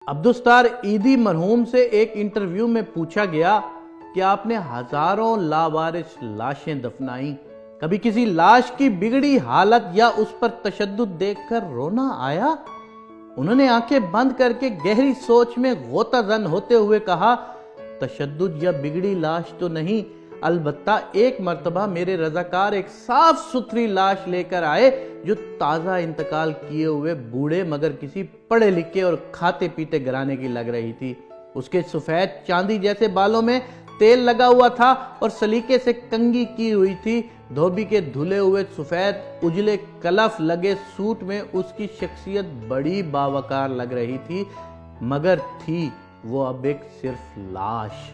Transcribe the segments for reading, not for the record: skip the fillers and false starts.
عبدالستار عیدی مرحوم سے ایک انٹرویو میں پوچھا گیا کہ آپ نے ہزاروں لاوارث لاشیں دفنائیں، کبھی کسی لاش کی بگڑی حالت یا اس پر تشدد دیکھ کر رونا آیا؟ انہوں نے آنکھیں بند کر کے گہری سوچ میں غوطہ زن ہوتے ہوئے کہا، تشدد یا بگڑی لاش تو نہیں، البتہ ایک مرتبہ میرے رضاکار ایک صاف ستھری لاش لے کر آئے جو تازہ انتقال کیے ہوئے بوڑھے مگر کسی پڑھے لکھے اور کھاتے پیتے گھرانے کی لگ رہی تھی۔ اس کے سفید چاندی جیسے بالوں میں تیل لگا ہوا تھا اور سلیقے سے کنگھی کی ہوئی تھی۔ دھوبی کے دھلے ہوئے سفید اجلے کلف لگے سوٹ میں اس کی شخصیت بڑی باوقار لگ رہی تھی، مگر تھی وہ اب ایک صرف لاش۔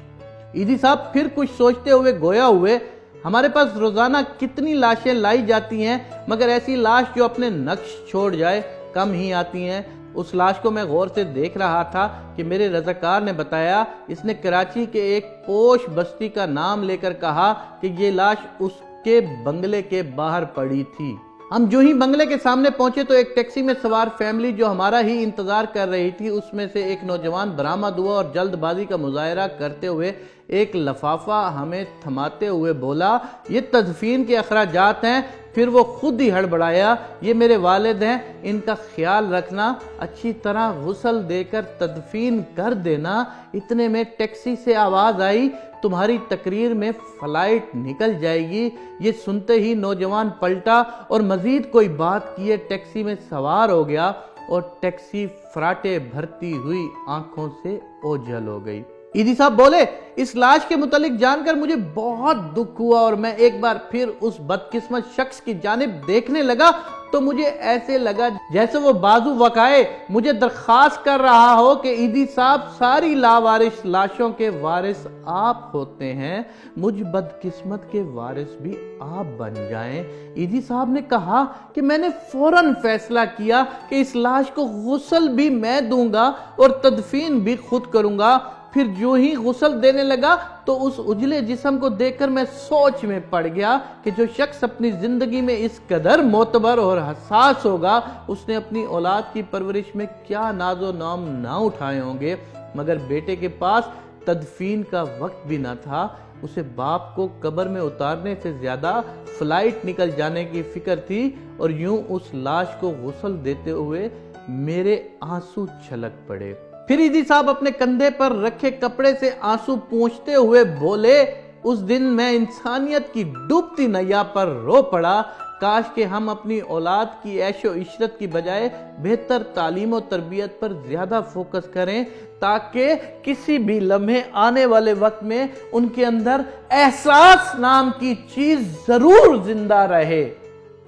عیدی صاحب پھر کچھ سوچتے ہوئے گویا ہوئے، ہمارے پاس روزانہ کتنی لاشیں لائی جاتی ہیں، مگر ایسی لاش جو اپنے نقش چھوڑ جائے کم ہی آتی ہیں۔ اس لاش کو میں غور سے دیکھ رہا تھا کہ میرے رضاکار نے بتایا، اس نے کراچی کے ایک پوش بستی کا نام لے کر کہا کہ یہ لاش اس کے بنگلے کے باہر پڑی تھی۔ ہم جو ہی بنگلے کے سامنے پہنچے تو ایک ٹیکسی میں سوار فیملی جو ہمارا ہی انتظار کر رہی تھی، اس میں سے ایک نوجوان برآمد ہوا اور جلد بازی کا مظاہرہ کرتے ہوئے ایک لفافہ ہمیں تھماتے ہوئے بولا، یہ تدفین کے اخراجات ہیں۔ پھر وہ خود ہی ہڑبڑایا، یہ میرے والد ہیں، ان کا خیال رکھنا، اچھی طرح غسل دے کر تدفین کر دینا۔ اتنے میں ٹیکسی سے آواز آئی، تمہاری تقریر میں فلائٹ نکل جائے گی۔ یہ سنتے ہی نوجوان پلٹا اور مزید کوئی بات کیے ٹیکسی میں سوار ہو گیا اور ٹیکسی فراٹے بھرتی ہوئی آنکھوں سے اوجھل ہو گئی۔ عیدی صاحب بولے، اس لاش کے متعلق جان کر مجھے بہت دکھ ہوا اور میں ایک بار پھر اس بدقسمت شخص کی جانب دیکھنے لگا تو مجھے ایسے لگا جیسے وہ بازو وقائے مجھے درخواست کر رہا ہو کہ عیدی صاحب ساری لاوارث لاشوں کے وارث آپ ہوتے ہیں، مجھ بدقسمت کے وارث بھی آپ بن جائیں۔ عیدی صاحب نے کہا کہ میں نے فوراً فیصلہ کیا کہ اس لاش کو غسل بھی میں دوں گا اور تدفین بھی خود کروں گا۔ پھر جو ہی غسل دینے لگا تو اس اجلے جسم کو دیکھ کر میں سوچ میں پڑ گیا کہ جو شخص اپنی زندگی میں اس قدر معتبر اور حساس ہوگا، اس نے اپنی اولاد کی پرورش میں کیا ناز و نام نہ اٹھائے ہوں گے، مگر بیٹے کے پاس تدفین کا وقت بھی نہ تھا۔ اسے باپ کو قبر میں اتارنے سے زیادہ فلائٹ نکل جانے کی فکر تھی، اور یوں اس لاش کو غسل دیتے ہوئے میرے آنسو چھلک پڑے۔ پھر عیدی صاحب اپنے کندھے پر رکھے کپڑے سے آنسو پونچھتے ہوئے بولے، اس دن میں انسانیت کی ڈوبتی نیا پر رو پڑا۔ کاش کہ ہم اپنی اولاد کی عیش و عشرت کی بجائے بہتر تعلیم و تربیت پر زیادہ فوکس کریں، تاکہ کسی بھی لمحے آنے والے وقت میں ان کے اندر احساس نام کی چیز ضرور زندہ رہے۔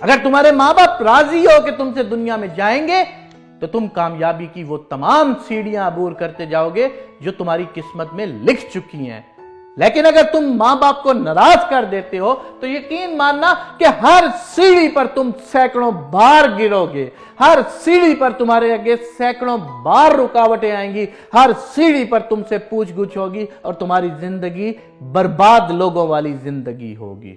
اگر تمہارے ماں باپ راضی ہو کہ تم سے دنیا میں جائیں گے تو تم کامیابی کی وہ تمام سیڑھیاں عبور کرتے جاؤ گے جو تمہاری قسمت میں لکھ چکی ہیں، لیکن اگر تم ماں باپ کو ناراض کر دیتے ہو تو یقین ماننا کہ ہر سیڑھی پر تم سینکڑوں بار گرو گے، ہر سیڑھی پر تمہارے آگے سینکڑوں بار رکاوٹیں آئیں گی، ہر سیڑھی پر تم سے پوچھ گچھ ہوگی اور تمہاری زندگی برباد لوگوں والی زندگی ہوگی۔